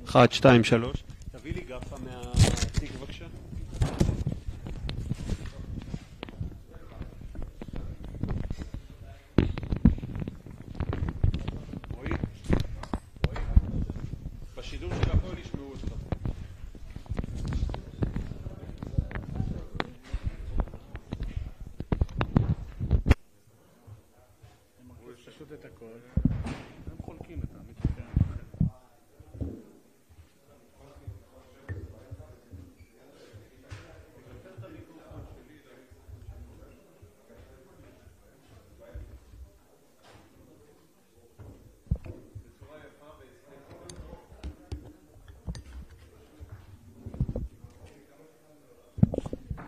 1, 2, 3. תביא לי גפה מהתיק בבקשה. רואי, בשידור של הפועל ישמעו אותך. פשוט את הכל, הם חולקים את המתקן.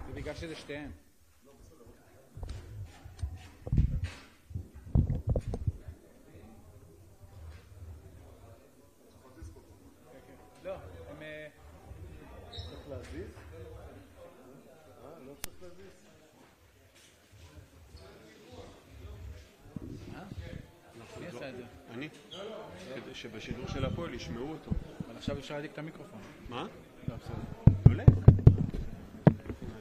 זה בגלל שזה שתיהם. לא, הם... צריך להזיז? לא צריך להזיז? מי עשה את זה? אני? כדי שבשידור של הפועל ישמעו אותו. אבל עכשיו אפשר להדליק את המיקרופון. מה? לא, בסדר. עולה.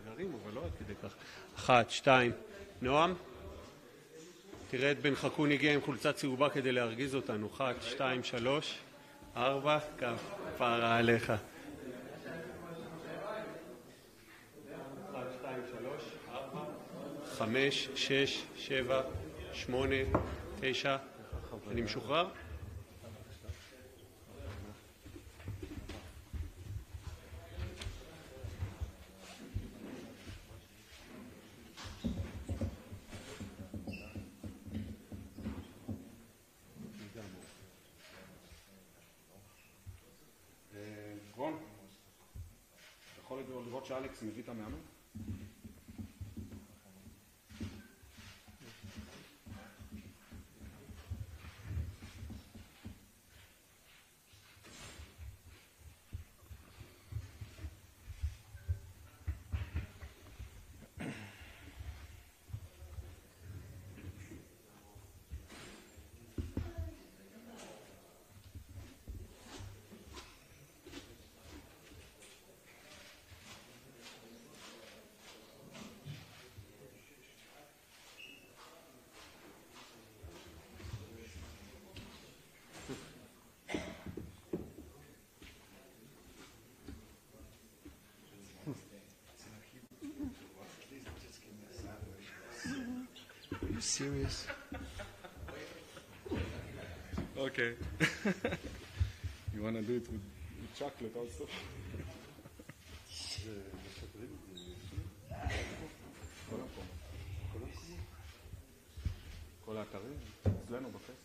נגרים, אבל לא עד כדי כך. 1, 2. נועם? תראה את בן חכון הגיע עם חולצה צהובה כדי להרגיז אותנו. 1, 2, 3, 4. כפרה עליך. 1, 2, 3, 4, 5, 6, 7, 8, 9. אני משוחרר? רון, אתה יכול לראות שאלכס מביא את המאמן? Are you serious? Okay. You want to do it with chocolate also? כל האתרים, אצלנו בפייסבוק.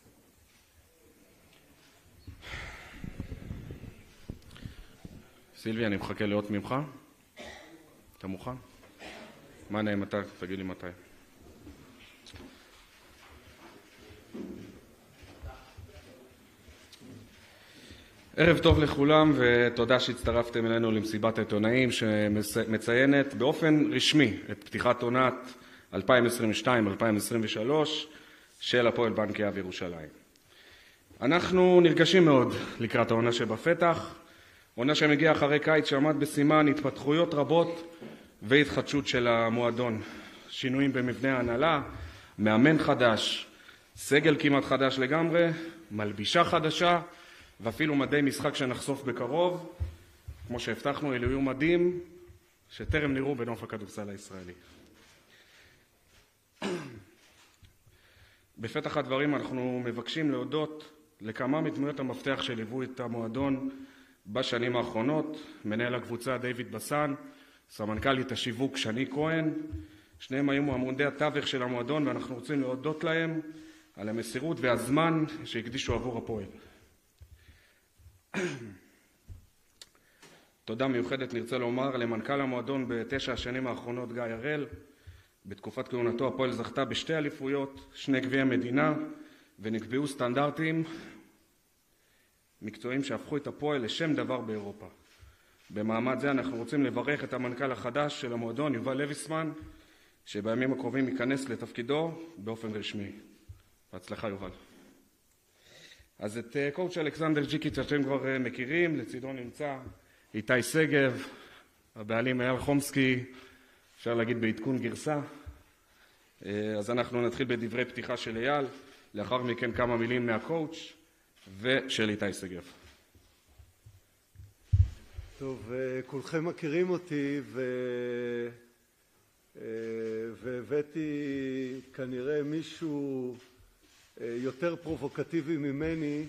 סילבי, אני מחכה לאות ממך. אתה מוכן? מה נעים אתה? תגיד לי מתי. ערב טוב לכולם ותודה שהצטרפתם אלינו למסיבת העיתונאים שמציינת באופן רשמי את פתיחת עונת 2022-2023 של הפועל בנק יהב ירושלים. אנחנו נרגשים מאוד לקראת העונה שבפתח, עונה שמגיעה אחרי קיץ שעמד בסימן התפתחויות רבות והתחדשות של המועדון, שינויים במבנה ההנהלה, מאמן חדש, סגל כמעט חדש לגמרי, מלבישה חדשה ואפילו מדי משחק שנחשוף בקרוב, כמו שהבטחנו, אלו יהיו מדים שטרם נראו בנוף הכדורסל הישראלי. בפתח הדברים אנחנו מבקשים להודות לכמה מדמויות המפתח שליוו את המועדון בשנים האחרונות, מנהל הקבוצה דיוויד בסן, סמנכ"לית השיווק שני כהן, שניהם היו עמודי התווך של המועדון ואנחנו רוצים להודות להם על המסירות והזמן שהקדישו עבור הפועל. תודה מיוחדת נרצה לומר למנכ"ל המועדון ב9 השנים האחרונות גיא הראל. בתקופת כהונתו הפועל זכתה בשתי אליפויות, 2 גביעי המדינה, ונקבעו סטנדרטים מקצועיים שהפכו את הפועל לשם דבר באירופה. במעמד זה אנחנו רוצים לברך את המנכ"ל החדש של המועדון יובל לויסמן, שבימים הקרובים ייכנס לתפקידו באופן רשמי. בהצלחה יובל. אז את קואוצ' אלכסנדר ג'יקיץ' אתם כבר מכירים, לצידו נמצא איתי סגב, הבעלים אייל חומסקי, אפשר להגיד בעדכון גרסה. אז אנחנו נתחיל בדברי פתיחה של אייל, לאחר מכן כמה מילים מהקואוצ' ושל איתי סגב. טוב, כולכם מכירים אותי והבאתי כנראה מישהו יותר פרובוקטיבי ממני,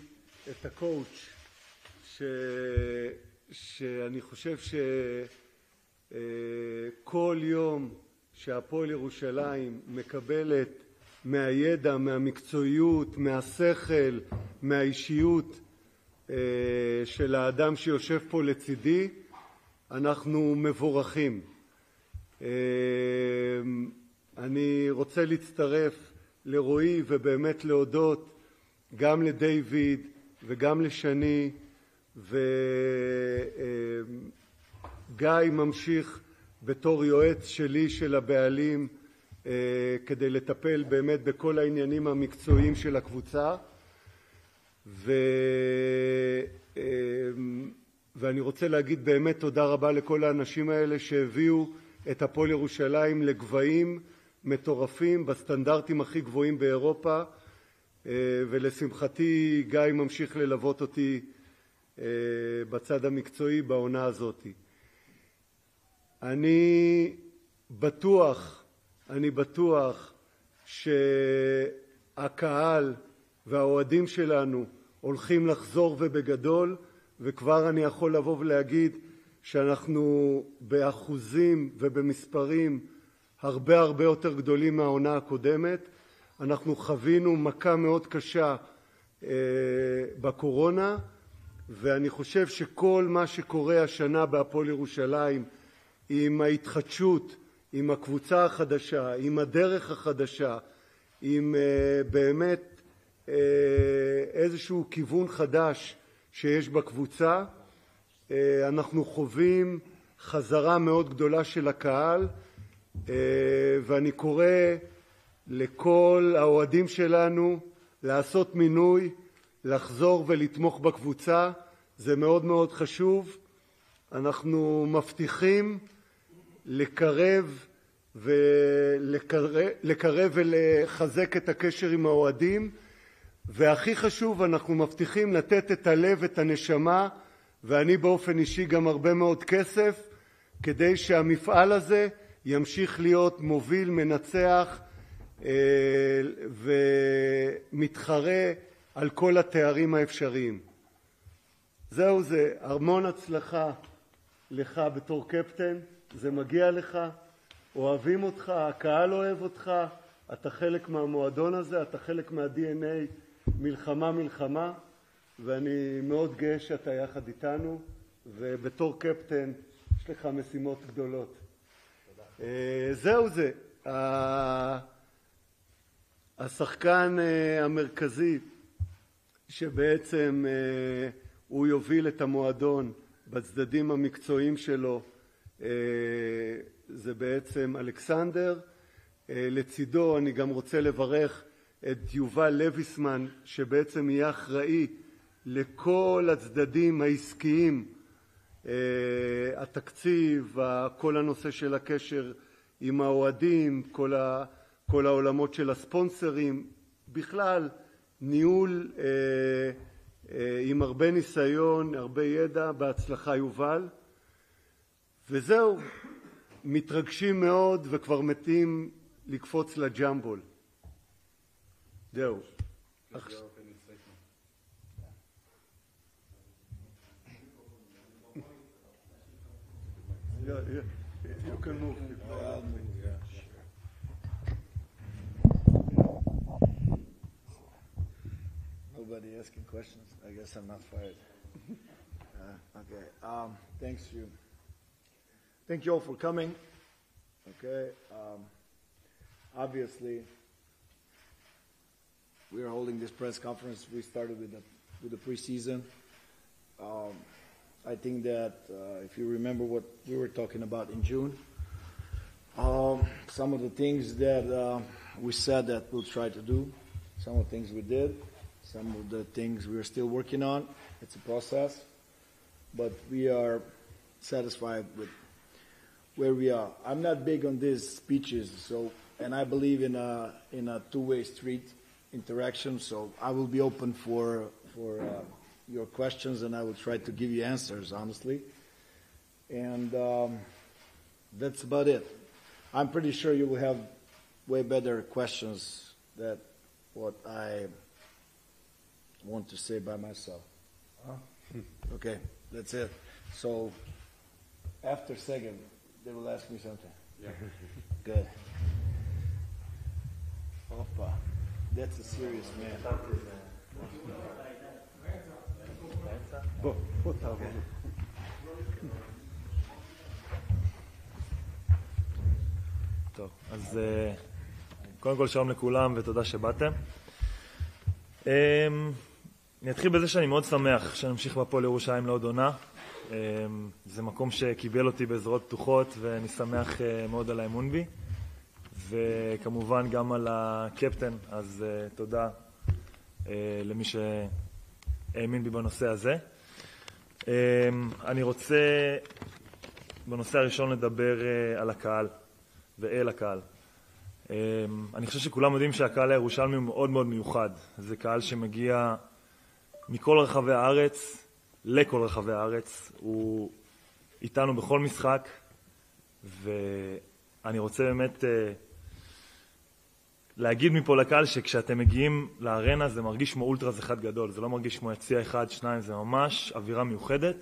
את הקואוצ' שאני חושב שכל יום שהפועל ירושלים מקבלת מהידע, מהמקצועיות, מהשכל, מהאישיות של האדם שיושב פה לצידי, אנחנו מבורכים. אני רוצה להצטרף לרועי ובאמת להודות גם לדיוויד וגם לשני, וגיא ממשיך בתור יועץ שלי של הבעלים כדי לטפל באמת בכל העניינים המקצועיים של הקבוצה, ואני רוצה להגיד באמת תודה רבה לכל האנשים האלה שהביאו את הפועל ירושלים לגבהים מטורפים בסטנדרטים הכי גבוהים באירופה, ולשמחתי גיא ממשיך ללוות אותי בצד המקצועי בעונה הזאת. אני בטוח שהקהל והאוהדים שלנו הולכים לחזור ובגדול, וכבר אני יכול לבוא ולהגיד שאנחנו באחוזים ובמספרים הרבה יותר גדולים מהעונה הקודמת. אנחנו חווינו מכה מאוד קשה בקורונה, ואני חושב שכל מה שקורה השנה בהפועל ירושלים, עם ההתחדשות, עם הקבוצה החדשה, עם הדרך החדשה, עם באמת איזשהו כיוון חדש שיש בקבוצה, אנחנו חווים חזרה מאוד גדולה של הקהל, ואני קורא לכל האוהדים שלנו לעשות מינוי, לחזור ולתמוך בקבוצה. זה מאוד חשוב. אנחנו מבטיחים לקרב ולחזק את הקשר עם האוהדים, והכי חשוב, אנחנו מבטיחים לתת את הלב, את הנשמה, ואני באופן אישי גם הרבה מאוד כסף, כדי שהמפעל הזה ימשיך להיות מוביל, מנצח ומתחרה על כל התארים האפשריים. זהו זה, המון הצלחה לך בתור קפטן, זה מגיע לך, אוהבים אותך, הקהל אוהב אותך, אתה חלק מהמועדון הזה, אתה חלק מה-DNA, מלחמה, ואני מאוד גאה שאתה יחד איתנו, ובתור קפטן יש לך משימות גדולות. זהו זה, השחקן המרכזי שבעצם הוא יוביל את המועדון בצדדים המקצועיים שלו, זה בעצם אלכסנדר. לצידו אני גם רוצה לברך את יובל לויסמן, שבעצם יהיה אחראי לכל הצדדים העסקיים, התקציב, כל הנושא של הקשר עם האוהדים, כל העולמות של הספונסרים, בכלל ניהול עם הרבה ניסיון, הרבה ידע. בהצלחה יובל. וזהו, מתרגשים מאוד וכבר מתים לקפוץ לג'מבול. זהו. You can move. I'll move, yeah. Nobody asking questions. I guess I'm not fired. Okay. Thank you all for coming. Okay. Obviously, we are holding this press conference. We started with the preseason. I think that if you remember what we were talking about in June, some of the things that we said that we'll try to do, some of the things we did, some of the things we're still working on. It's a process, but we are satisfied with where we are. I'm not big on these speeches, and I believe in a two-way street interaction. So I will be open for your questions, and I will try to give you answers honestly. And that's about it. I'm pretty sure you will have way better questions than what I want to say by myself. Okay, that's it. So after second, they will ask me something. Yeah. Good. Opa, that's a serious man. בוא תעבור. טוב, אז קודם כל שלום לכולם ותודה שבאתם. אני אתחיל בזה שאני מאוד שמח שנמשיך בהפועל ירושלים לעוד עונה. זה מקום שקיבל אותי בזרועות פתוחות ואני שמח מאוד על האמון בי. וכמובן גם על הקפטן, אז תודה למי שהאמין בי בנושא הזה. אני רוצה בנושא הראשון לדבר על הקהל ואל הקהל. אני חושב שכולם יודעים שהקהל הירושלמי הוא מאוד מאוד מיוחד. זה קהל שמגיע מכל רחבי הארץ לכל רחבי הארץ. הוא איתנו בכל משחק, ואני רוצה באמת להגיד מפה לקהל שכשאתם מגיעים לארנה זה מרגיש כמו אולטרס אחד גדול. זה לא מרגיש כמו יציע אחד, שניים, זה ממש אווירה מיוחדת.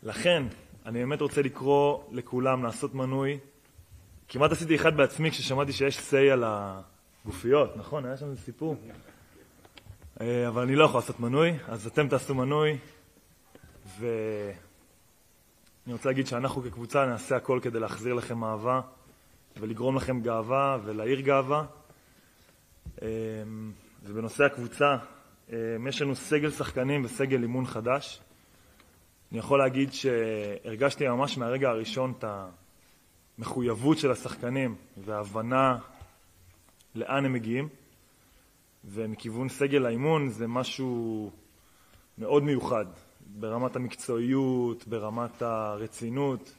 לכן אני באמת רוצה לקרוא לכולם לעשות מנוי. כמעט עשיתי אחד בעצמי כששמעתי שיש סי על הגופיות, נכון? היה שם סיפור. אבל אני לא יכול לעשות מנוי, אז אתם תעשו מנוי. ואני רוצה להגיד שאנחנו כקבוצה נעשה הכל כדי להחזיר לכם אהבה ולגרום לכם גאווה ולהעיר גאווה. ובנושא הקבוצה, יש לנו סגל שחקנים וסגל אימון חדש. אני יכול להגיד שהרגשתי ממש מהרגע הראשון את המחויבות של השחקנים וההבנה לאן הם מגיעים. ומכיוון סגל האימון זה משהו מאוד מיוחד, ברמת המקצועיות, ברמת הרצינות.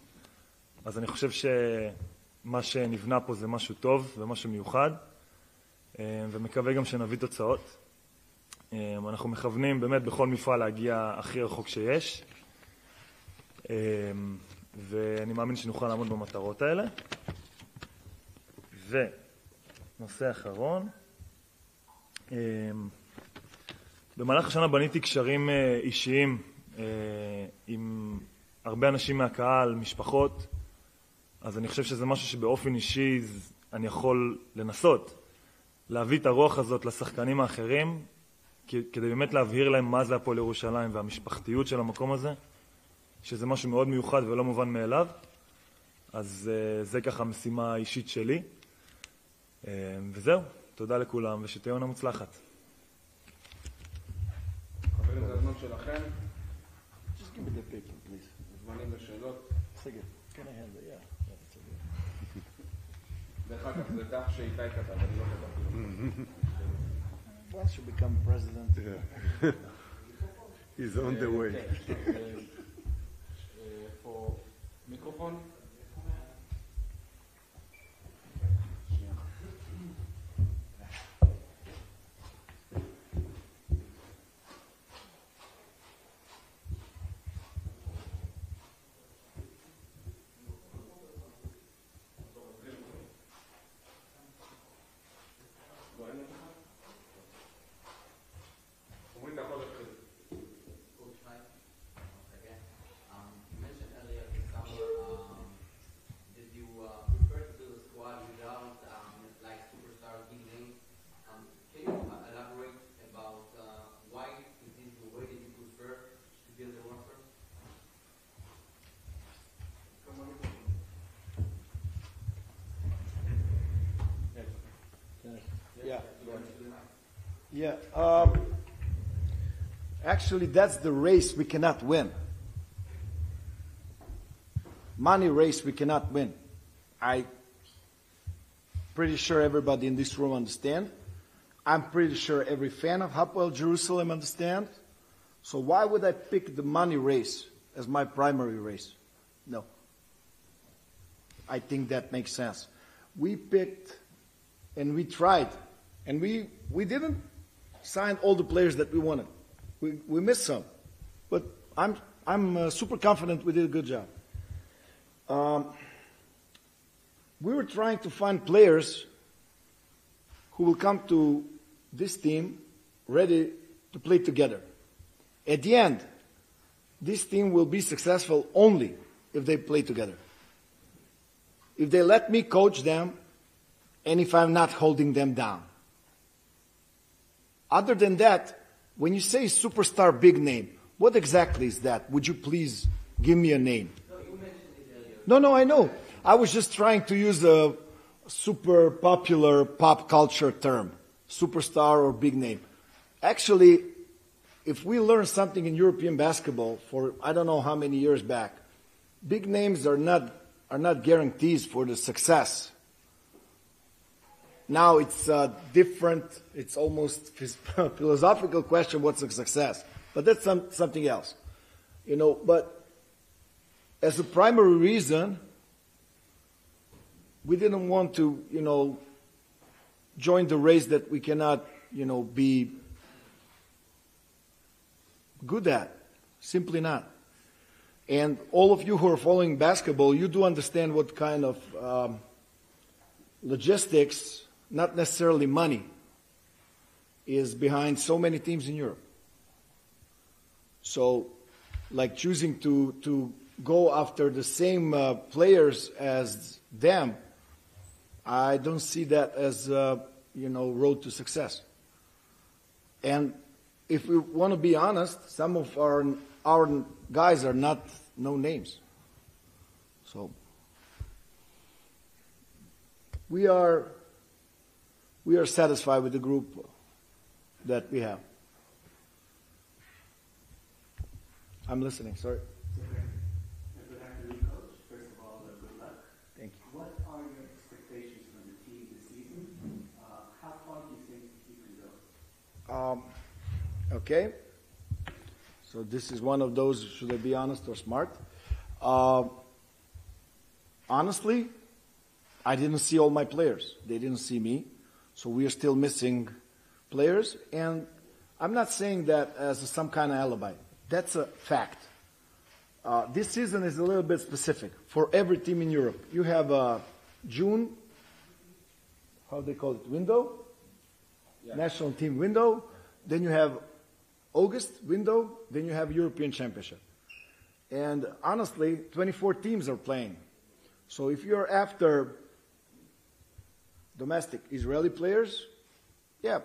אז אני חושב שמה שנבנה פה זה משהו טוב ומשהו מיוחד, ומקווה גם שנביא תוצאות. אנחנו מכוונים באמת בכל מפעל להגיע הכי רחוק שיש, ואני מאמין שנוכל לעמוד במטרות האלה. ונושא אחרון, במהלך השנה בניתי קשרים אישיים עם הרבה אנשים מהקהל, משפחות. אז אני חושב שזה משהו שבאופן אישי אני יכול לנסות להביא את הרוח הזאת לשחקנים האחרים, כדי באמת להבהיר להם מה זה הפועל ירושלים והמשפחתיות של המקום הזה, שזה משהו מאוד מיוחד ולא מובן מאליו. אז זה ככה המשימה האישית שלי. וזהו, תודה לכולם ושתהיה עונה מוצלחת. חברים, זה הזמן שלכם. Just give me the paper, please. זמנים לשאלות. Second. Can I have it? Yeah. That's okay. דרך אגב, זה דף שאיתי כתב, אני לא כתבתי לו. Once you become president. He's on the way. מיקרופון? Yeah. Actually, that's the race we cannot win. Money race we cannot win. I'm pretty sure everybody in this room understand. I'm pretty sure every fan of Hapoel Jerusalem understands. So why would I pick the money race as my primary race? No. I think that makes sense. We picked and we tried, and we didn't sign all the players that we wanted. We missed some, but I'm super confident we did a good job. We were trying to find players who will come to this team ready to play together. At the end, this team will be successful only if they play together. If they let me coach them, and if I'm not holding them down. Other than that, when you say superstar big name, what exactly is that? Would you please give me a name? No, you mentioned it earlier. No, I know. I was just trying to use a super popular pop culture term, superstar or big name. Actually, if we learn something in European basketball for I don't know how many years back, big names are not guarantees for the success. Now it's different, it's almost a philosophical question, what's a success? But that's something else. But as a primary reason, we didn't want to, join the race that we cannot, be good at. Simply not. And all of you who are following basketball, you do understand what kind of logistics, not necessarily money, is behind so many teams in Europe. So, like choosing to go after the same players as them, I don't see that as road to success. And if we want to be honest, some of our guys are not no names. So we are satisfied with the group that we have. I'm listening, sorry. Good afternoon, Coach. First of all, good luck. Thank you. What are your expectations from the team this season? How far do you think you can go? Okay. So this is one of those, should I be honest or smart? Honestly, I didn't see all my players. They didn't see me. So we are still missing players. And I'm not saying that as some kind of alibi. That's a fact. This season is a little bit specific for every team in Europe. You have a June, how they call it, window? Yeah. National team window. Then you have August window. Then you have European Championship. And honestly, 24 teams are playing. So if you're after domestic Israeli players, yeah,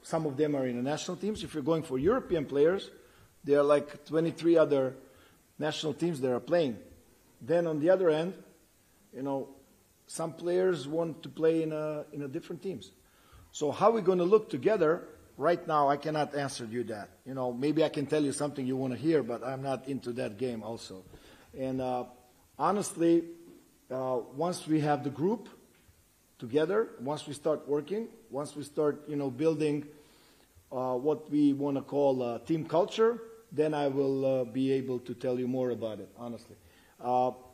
some of them are in the national teams. If you're going for European players, there are like 23 other national teams that are playing. Then on the other end, some players want to play in a different teams. So how are we going to look together? Right now, I cannot answer you that. Maybe I can tell you something you want to hear, but I'm not into that game also. And honestly, once we have the group together, once we start working, once we start, building what we want to call team culture, then I will be able to tell you more about it, honestly.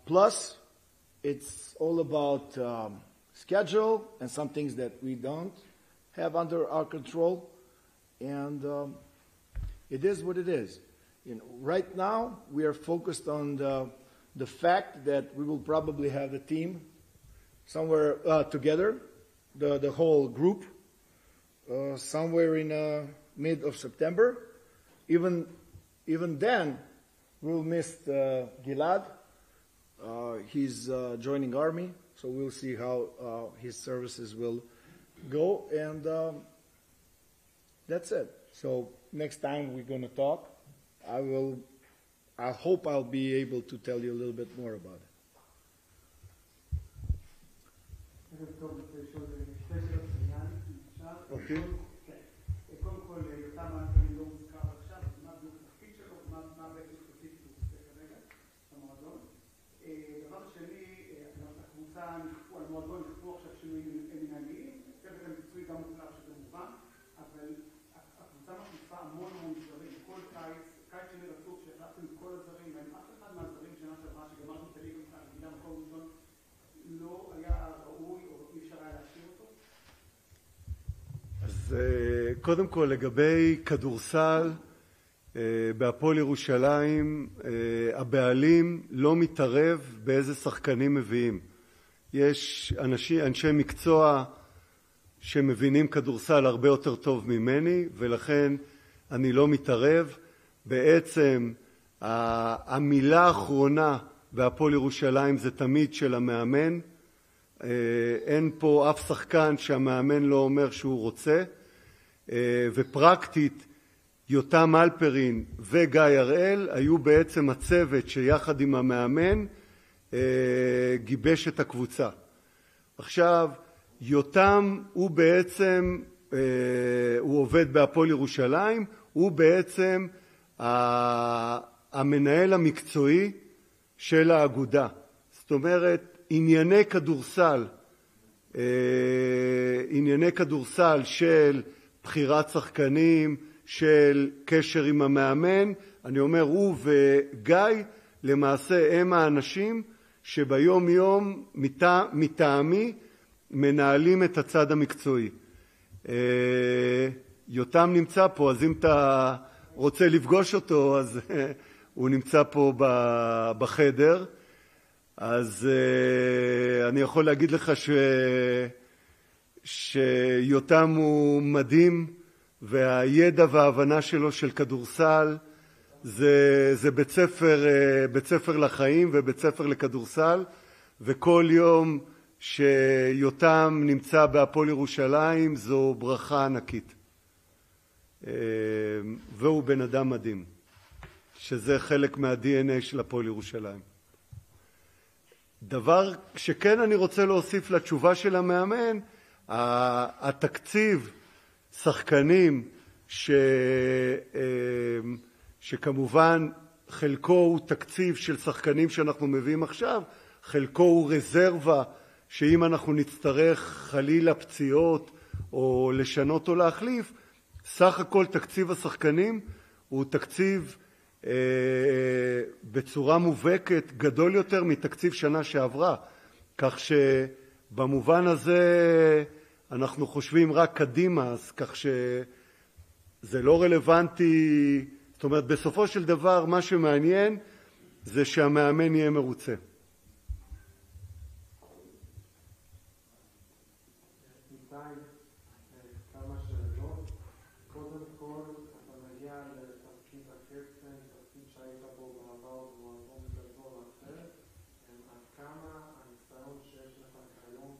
Plus, it's all about schedule and some things that we don't have under our control. And it is what it is. Right now, we are focused on the fact that we will probably have the team somewhere together, the whole group, somewhere in mid of September. Even then, we'll miss Gilad. He's joining Army, so we'll see how his services will go. And that's it. So next time we're going to talk, I hope I'll be able to tell you a little bit more about it. Okay. קודם כל, יותם לא מוזכר עכשיו, מה בדיוק התפקיד שלו, מה בעצם ספציפית הוא עושה כרגע במועדון. דבר שני, הקבוצה נכפו, על מועדון נכפו עכשיו שינויים מנהליים, הצוות המקצועי גם מוחלף שזה מובן, אבל הקבוצה מחליפה המון זרים, כל קיץ שני רצוף שהחלפתם את כל הזרים, אף אחד מהזרים שנה שעברה שגמרנו את הליגה בגילה מקום ראשון לא היה ראוי או אי אפשר היה להשאיר אותו? אז קודם כל לגבי כדורסל, בהפועל ירושלים הבעלים לא מתערב באיזה שחקנים מביאים. יש אנשי מקצוע שמבינים כדורסל הרבה יותר טוב ממני, ולכן אני לא מתערב. בעצם המילה האחרונה בהפועל ירושלים זה תמיד של המאמן. אין פה אף שחקן שהמאמן לא אומר שהוא רוצה, ופרקטית יותם אלפרין וגיא הראל היו בעצם הצוות שיחד עם המאמן גיבש את הקבוצה. עכשיו, יותם הוא בעצם, הוא עובד בהפועל ירושלים, הוא בעצם המנהל המקצועי של האגודה. זאת אומרת, ענייני כדורסל של בחירת שחקנים, של קשר עם המאמן, אני אומר, הוא וגיא למעשה הם האנשים שביום יום מטעמי מנהלים את הצד המקצועי. יותם נמצא פה, אז אם אתה רוצה לפגוש אותו, אז הוא נמצא פה בחדר. אז אני יכול להגיד לך שיותם הוא מדהים, והידע וההבנה שלו של כדורסל זה בית ספר לחיים ובית ספר לכדורסל, וכל יום שיותם נמצא בהפועל ירושלים זו ברכה ענקית. והוא בן אדם מדהים, שזה חלק מה-DNA של הפועל ירושלים. דבר שכן אני רוצה להוסיף לתשובה של המאמן, התקציב שחקנים שכמובן חלקו הוא תקציב של שחקנים שאנחנו מביאים עכשיו, חלקו הוא רזרבה שאם אנחנו נצטרך חלילה פציעות או לשנות או להחליף, סך הכל תקציב השחקנים הוא תקציב בצורה מובהקת גדול יותר מתקציב שנה שעברה, כך שבמובן הזה אנחנו חושבים רק קדימה, אז כך שזה לא רלוונטי. זאת אומרת, בסופו של דבר מה שמעניין זה שהמאמן יהיה מרוצה. כמה שאלות. קודם כל, אתה מגיע לתפקיד הקפטן, תפקיד שהיית בו בעבר במועדון גדול אחר. עד כמה הניסיון שיש לך כיום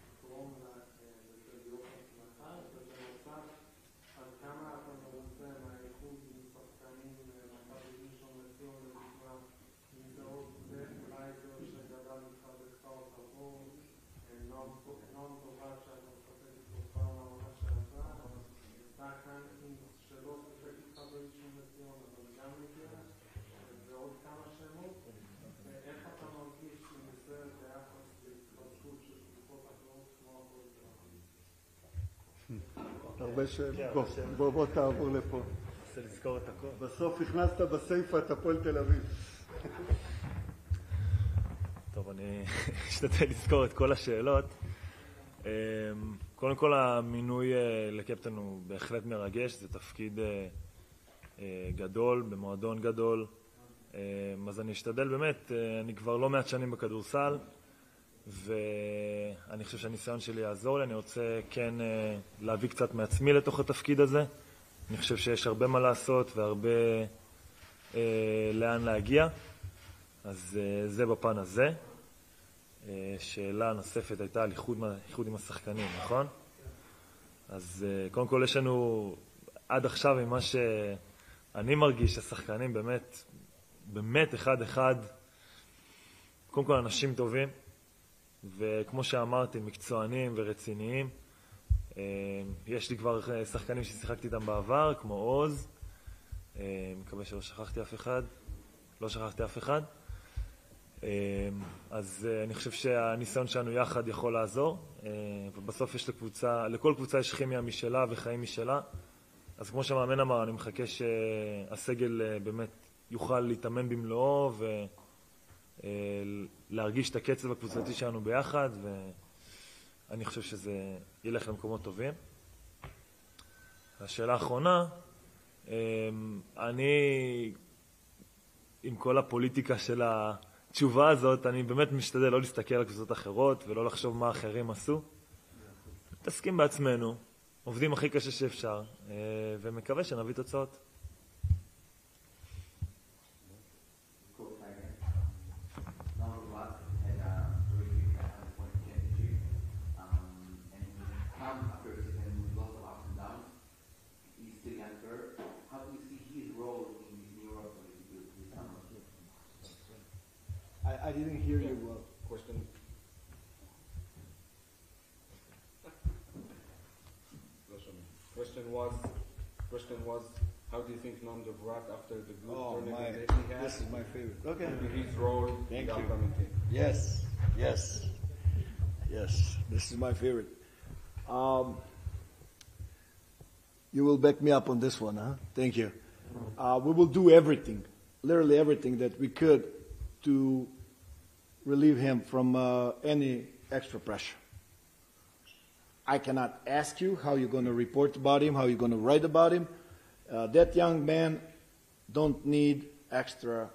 תתרום להיות הצלחה, ובנוסף, עד כמה אתה מרוצה מהאיכות עם שחקנים מכבי ראשון לציון לדוגמה, אם זה עוד אולי זה שגדל לך בכפר תבור, נועם טובה שאתה מספק איתו כבר מהעונה שעברה, אבל אתה כאן עם שלא ספק איתך בראשון לציון, אבל גם מגיע, ועוד כמה שמות, ואיך אתה מרגיש עם זה ביחס להתחדשות של קבוצות אחרות כמו הפועל תל אביב? הרבה שאלות. בוא תעבור לפה. רוצה לזכור את הכל. בסוף הכנסת בסייפה את הפועל תל אביב. טוב, אני אשתדל לזכור את כל השאלות. קודם כל, המינוי לקפטן הוא בהחלט מרגש, זה תפקיד גדול, במועדון גדול. אז אני אשתדל באמת, אני כבר לא מעט שנים בכדורסל, ואני חושב שהניסיון שלי יעזור לי. אני רוצה כן להביא קצת מעצמי לתוך התפקיד הזה. אני חושב שיש הרבה מה לעשות והרבה לאן להגיע. אז זה בפן הזה. שאלה נוספת הייתה על איחוד עם השחקנים, נכון? אז קודם כל יש לנו עד עכשיו ממה שאני מרגיש השחקנים באמת אחד קודם כל אנשים טובים, וכמו שאמרתי מקצוענים ורציניים. יש לי כבר שחקנים ששיחקתי איתם בעבר, כמו עוז, מקווה שלא שכחתי אף אחד, לא שכחתי אף אחד. אז אני חושב שהניסיון שלנו יחד יכול לעזור, ובסוף יש לכל קבוצה יש כימיה משלה וחיים משלה. אז כמו שהמאמן אמר, אני מחכה שהסגל באמת יוכל להתאמן במלואו ולהרגיש את הקצב הקבוצתי שלנו ביחד, ואני חושב שזה ילך למקומות טובים. השאלה האחרונה, אני, עם כל הפוליטיקה של התשובה הזאת, אני באמת משתדל לא להסתכל על קבוצות אחרות ולא לחשוב מה אחרים עשו. מתעסקים בעצמנו, עובדים הכי קשה שאפשר, ומקווה שנביא תוצאות. I didn't hear you well. Question was, how do you think Nam Dovrak after the good tournament that he had? This is my favorite. Okay. His role in the upcoming team. Yes. This is my favorite. You will back me up on this one, huh? Thank you. We will do everything, literally everything that we could to relieve him from any extra pressure. I cannot ask you how you're going to report about him, how you're going to write about him. That young man don't need extra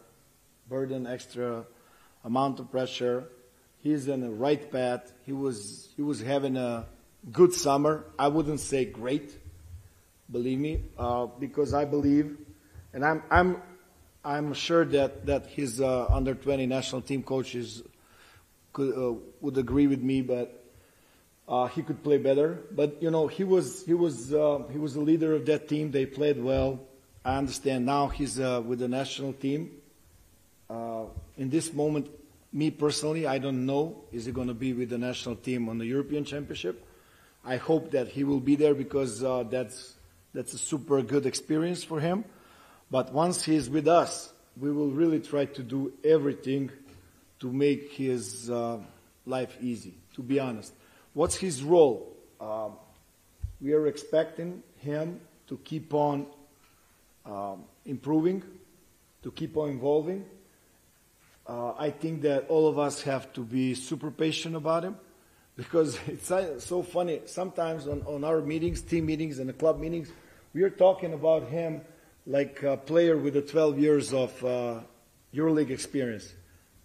burden, extra amount of pressure. He's in the right path. He was having a good summer. I wouldn't say great, believe me, because I believe, and I'm sure that his under 20 national team coaches would agree with me, but he could play better. But you know, he was a leader of that team. They played well. I understand now he's with the national team. In this moment, me personally, I don't know is he going to be with the national team on the European Championship. I hope that he will be there because that's a super good experience for him. But once he's with us, we will really try to do everything to make his life easy, to be honest. What's his role? We are expecting him to keep on improving, to keep on evolving. I think that all of us have to be super patient about him because it's so funny. Sometimes on our meetings, team meetings and the club meetings, we are talking about him like a player with 12 years of EuroLeague experience.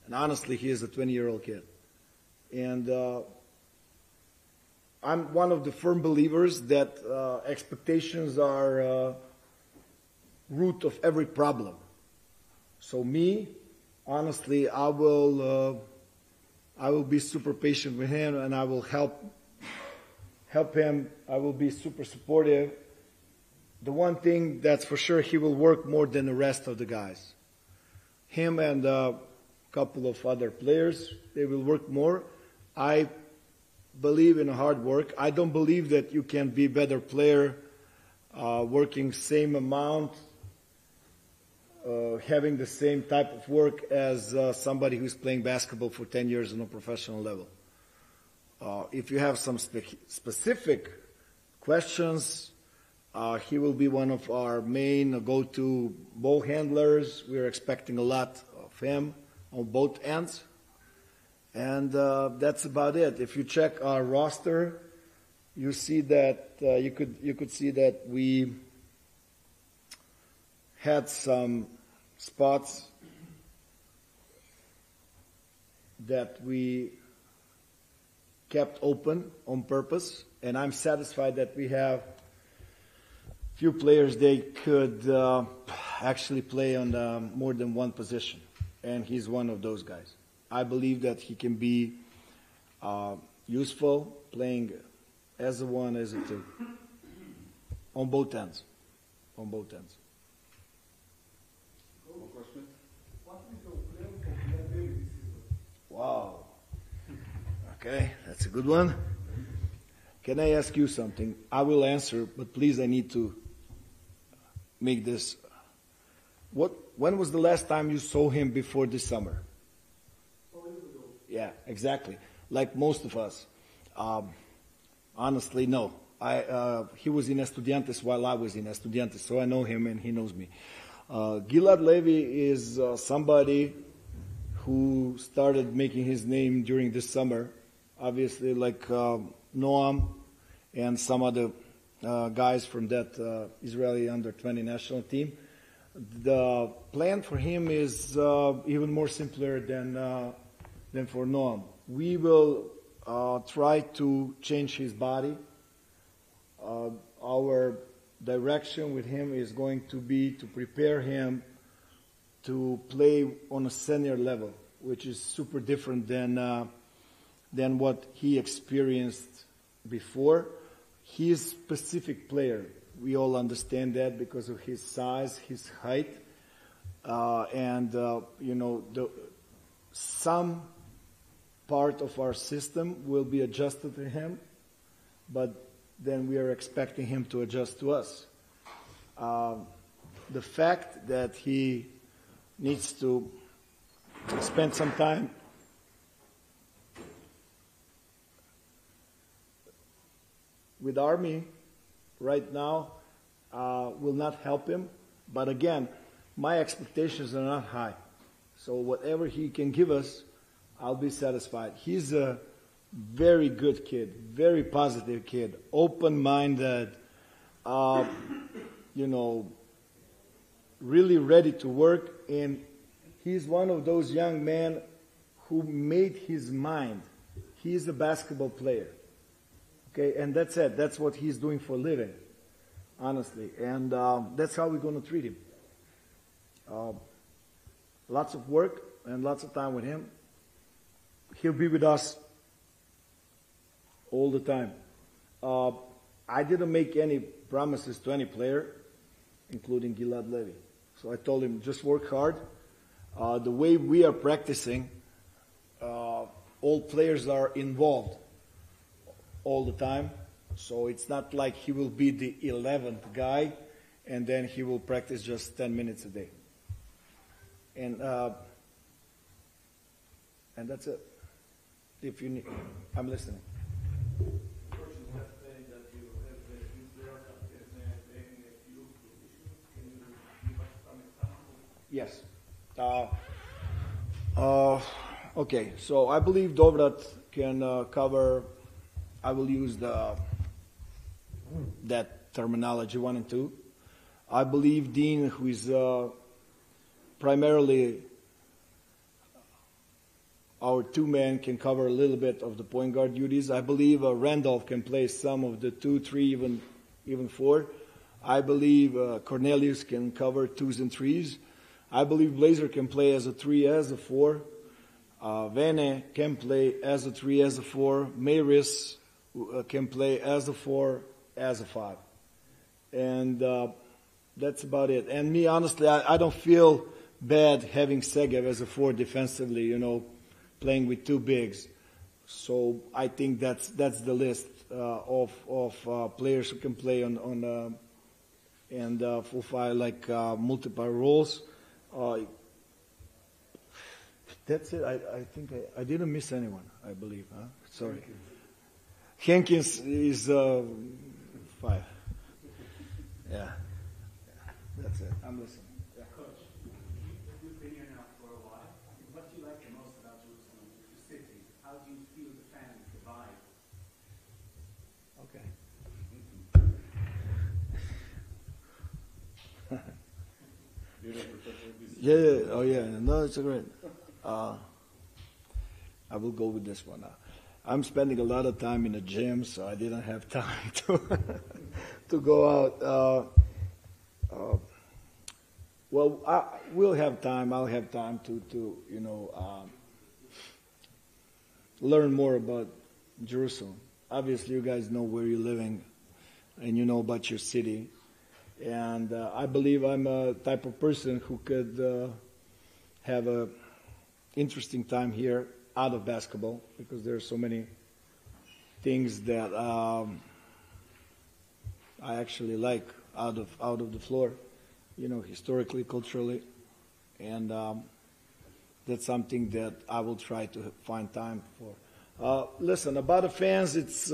And honestly, he is a 20-year-old kid. And I'm one of the firm believers that expectations are root of every problem. So me, honestly, I will be super patient with him, and I will help him. I will be super supportive. The one thing that's for sure, he will work more than the rest of the guys. Him and a couple of other players, they will work more. I believe in hard work. I don't believe that you can be a better player working same amount, having the same type of work as somebody who's playing basketball for 10 years on a professional level. If you have some specific questions, he will be one of our main go-to ball handlers. We're expecting a lot of him on both ends. And that's about it. If you check our roster, you see that you could see that we had some spots that we kept open on purpose, and I'm satisfied that we have few players they could actually play on more than one position, and he's one of those guys. I believe that he can be useful playing as a one, as a two, on both ends. On both ends. Wow. Okay, that's a good one. Can I ask you something? I will answer, but please, I need to make this. When was the last time you saw him before this summer? Yeah, exactly. Like most of us. Honestly, no. He was in Estudiantes while I was in Estudiantes, so I know him and he knows me. Gilad Levy is somebody who started making his name during this summer. Obviously, like Noam and some other guys from that Israeli under-20 national team. The plan for him is even more simpler than for Noam. We will try to change his body. Our direction with him is going to be to prepare him to play on a senior level, which is super different than what he experienced before. He is a specific player. We all understand that because of his size, his height, some part of our system will be adjusted to him, but then we are expecting him to adjust to us. The fact that he needs to spend some time with Army right now will not help him. But again, my expectations are not high. So whatever he can give us, I'll be satisfied. He's a very good kid, very positive kid, open-minded, really ready to work. And he's one of those young men who made his mind. He's a basketball player. Okay, and that's it. That's what he's doing for a living, honestly. And that's how we're going to treat him. Lots of work and lots of time with him. He'll be with us all the time. I didn't make any promises to any player, including Gilad Levy. So I told him, just work hard. The way we are practicing, all players are involved all the time. So it's not like he will be the 11th guy and then he will practice just 10 minutes a day. And that's it. If you need, I'm listening. Yes. Okay, so I believe Dovrat can cover, I will use that terminology 1 and 2. I believe Dean, who is primarily our 2-man, can cover a little bit of the point guard duties. I believe Randolph can play some of the 2, 3, even 4. I believe Cornelius can cover 2s and 3s. I believe Blazer can play as a 3, as a 4. Vene can play as a 3, as a 4. Maris can play as a 4, as a 5. And that's about it. And me, honestly, I don't feel bad having Segev as a 4 defensively, playing with 2 bigs. So I think that's the list of players who can play on and fulfill like multiple roles. That's it. I think I didn't miss anyone, I believe. Huh? Sorry. Hankins is 5. Yeah. That's it. I'm listening. Yeah. Coach, you've been here now for a while. What do you like the most about Jerusalem, the city? How do you feel the fans, the vibe? Okay. Yeah. Oh, yeah. No, it's great. I will go with this one. I'm spending a lot of time in the gym, so I didn't have time to go out. We'll have time. I'll have time to learn more about Jerusalem. Obviously, you guys know where you're living, and you know about your city. And I believe I'm a type of person who could have a interesting time here out of basketball, because there are so many things that I actually like out of the floor, historically, culturally, and that's something that I will try to find time for. Listen, about the fans, it's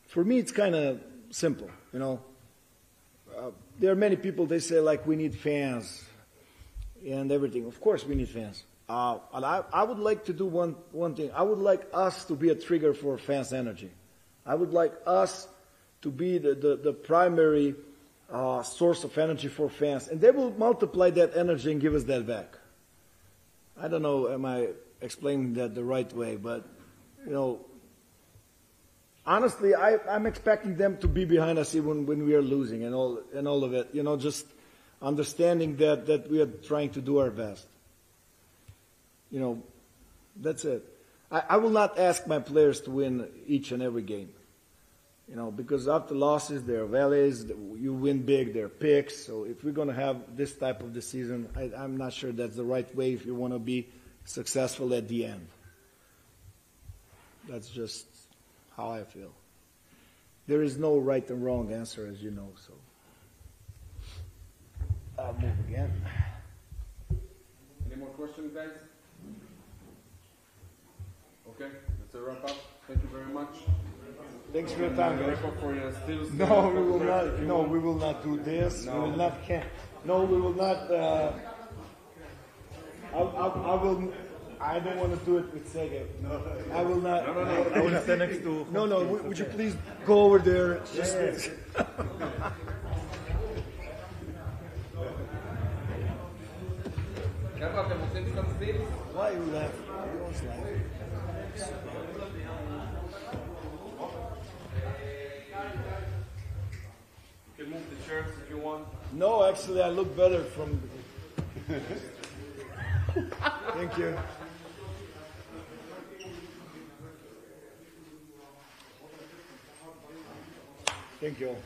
for me, it's kind of simple, you know. There are many people, they say, like, we need fans and everything. Of course we need fans. And I would like to do one thing. I would like us to be a trigger for fans' energy. I would like us to be the primary source of energy for fans. And they will multiply that energy and give us that back. I don't know, am I explaining that the right way, but, you know, honestly, I'm expecting them to be behind us even when we are losing and all of it. You know, just understanding that we are trying to do our best. You know, that's it. I will not ask my players to win each and every game. You know, because after losses, there are valleys. You win big, there are picks. So if we're going to have this type of the season, I'm not sure that's the right way if you want to be successful at the end. That's just how I feel. There is no right and wrong answer, as you know. So I'll move again. Any more questions, guys? Okay, that's a wrap up. Thank you very much. Thanks for your time, guys. No, we will not. No, we will not do this. No. We will not. No, we will not. I will. I don't want to do it with Sega. No, I will not. No. I will stand next to. No. Would you please go over there? Just. Why are you laughing? Everyone's laughing. You can move the shirts if you want. No, actually, I look better from. Thank you. Thank you all.